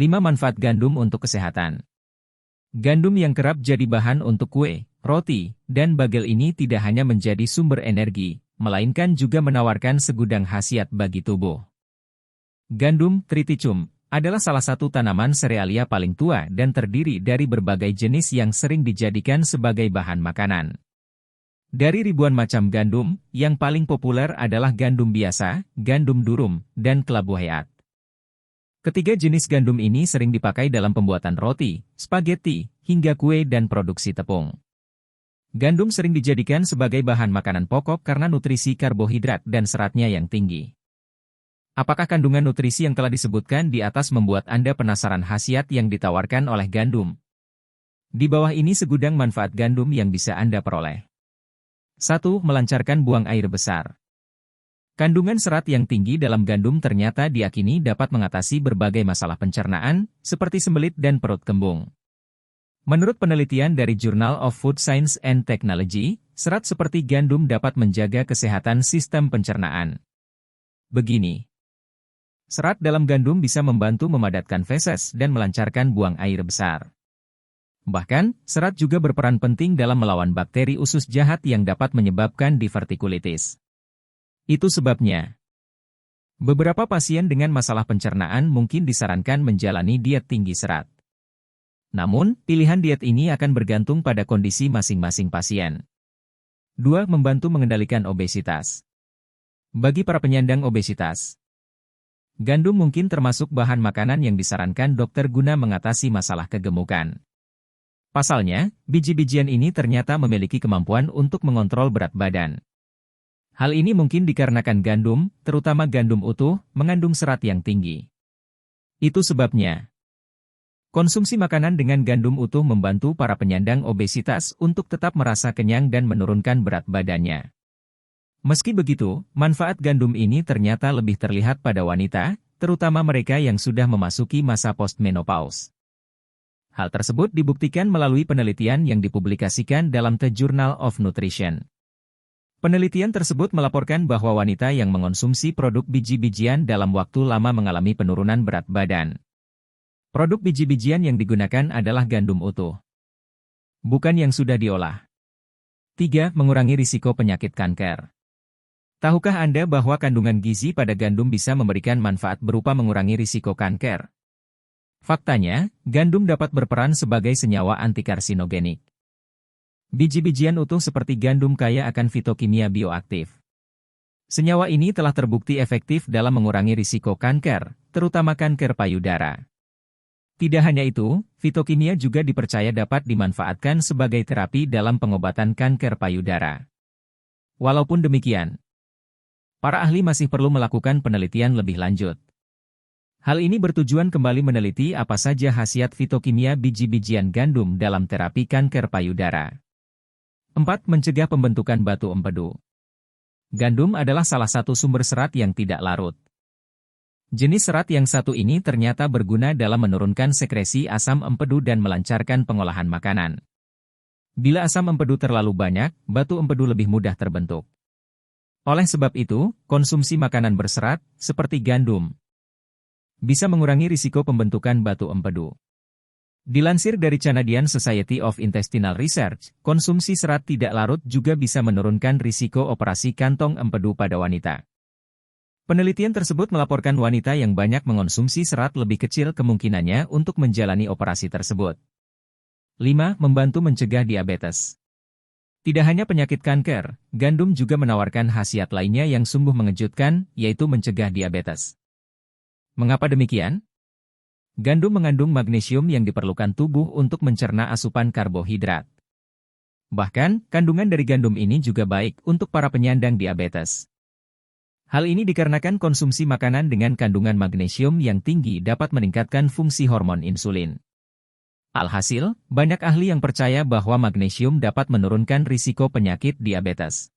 5 manfaat gandum untuk kesehatan. Gandum yang kerap jadi bahan untuk kue, roti, dan bagel ini tidak hanya menjadi sumber energi, melainkan juga menawarkan segudang khasiat bagi tubuh. Gandum, triticum, adalah salah satu tanaman serealia paling tua dan terdiri dari berbagai jenis yang sering dijadikan sebagai bahan makanan. Dari ribuan macam gandum, yang paling populer adalah gandum biasa, gandum durum, dan kelabu hayat. Ketiga jenis gandum ini sering dipakai dalam pembuatan roti, spaghetti, hingga kue dan produksi tepung. Gandum sering dijadikan sebagai bahan makanan pokok karena nutrisi karbohidrat dan seratnya yang tinggi. Apakah kandungan nutrisi yang telah disebutkan di atas membuat Anda penasaran khasiat yang ditawarkan oleh gandum? Di bawah ini segudang manfaat gandum yang bisa Anda peroleh. 1. Melancarkan buang air besar. Kandungan serat yang tinggi dalam gandum ternyata diyakini dapat mengatasi berbagai masalah pencernaan, seperti sembelit dan perut kembung. Menurut penelitian dari Journal of Food Science and Technology, serat seperti gandum dapat menjaga kesehatan sistem pencernaan. Begini. Serat dalam gandum bisa membantu memadatkan feses dan melancarkan buang air besar. Bahkan, serat juga berperan penting dalam melawan bakteri usus jahat yang dapat menyebabkan divertikulitis. Itu sebabnya, beberapa pasien dengan masalah pencernaan mungkin disarankan menjalani diet tinggi serat. Namun, pilihan diet ini akan bergantung pada kondisi masing-masing pasien. 2. Membantu mengendalikan obesitas. Bagi para penyandang obesitas, gandum mungkin termasuk bahan makanan yang disarankan dokter guna mengatasi masalah kegemukan. Pasalnya, biji-bijian ini ternyata memiliki kemampuan untuk mengontrol berat badan. Hal ini mungkin dikarenakan gandum, terutama gandum utuh, mengandung serat yang tinggi. Itu sebabnya, konsumsi makanan dengan gandum utuh membantu para penyandang obesitas untuk tetap merasa kenyang dan menurunkan berat badannya. Meski begitu, manfaat gandum ini ternyata lebih terlihat pada wanita, terutama mereka yang sudah memasuki masa postmenopause. Hal tersebut dibuktikan melalui penelitian yang dipublikasikan dalam The Journal of Nutrition. Penelitian tersebut melaporkan bahwa wanita yang mengonsumsi produk biji-bijian dalam waktu lama mengalami penurunan berat badan. Produk biji-bijian yang digunakan adalah gandum utuh, bukan yang sudah diolah. 3. Mengurangi risiko penyakit kanker. Tahukah Anda bahwa kandungan gizi pada gandum bisa memberikan manfaat berupa mengurangi risiko kanker? Faktanya, gandum dapat berperan sebagai senyawa antikarsinogenik. Biji-bijian utuh seperti gandum kaya akan fitokimia bioaktif. Senyawa ini telah terbukti efektif dalam mengurangi risiko kanker, terutama kanker payudara. Tidak hanya itu, fitokimia juga dipercaya dapat dimanfaatkan sebagai terapi dalam pengobatan kanker payudara. Walaupun demikian, para ahli masih perlu melakukan penelitian lebih lanjut. Hal ini bertujuan kembali meneliti apa saja khasiat fitokimia biji-bijian gandum dalam terapi kanker payudara. 4. Mencegah pembentukan batu empedu. Gandum adalah salah satu sumber serat yang tidak larut. Jenis serat yang satu ini ternyata berguna dalam menurunkan sekresi asam empedu dan melancarkan pengolahan makanan. Bila asam empedu terlalu banyak, batu empedu lebih mudah terbentuk. Oleh sebab itu, konsumsi makanan berserat, seperti gandum, bisa mengurangi risiko pembentukan batu empedu. Dilansir dari Canadian Society of Intestinal Research, konsumsi serat tidak larut juga bisa menurunkan risiko operasi kantong empedu pada wanita. Penelitian tersebut melaporkan wanita yang banyak mengonsumsi serat lebih kecil kemungkinannya untuk menjalani operasi tersebut. 5. Membantu mencegah diabetes. Tidak hanya penyakit kanker, gandum juga menawarkan khasiat lainnya yang sungguh mengejutkan, yaitu mencegah diabetes. Mengapa demikian? Gandum mengandung magnesium yang diperlukan tubuh untuk mencerna asupan karbohidrat. Bahkan, kandungan dari gandum ini juga baik untuk para penyandang diabetes. Hal ini dikarenakan konsumsi makanan dengan kandungan magnesium yang tinggi dapat meningkatkan fungsi hormon insulin. Alhasil, banyak ahli yang percaya bahwa magnesium dapat menurunkan risiko penyakit diabetes.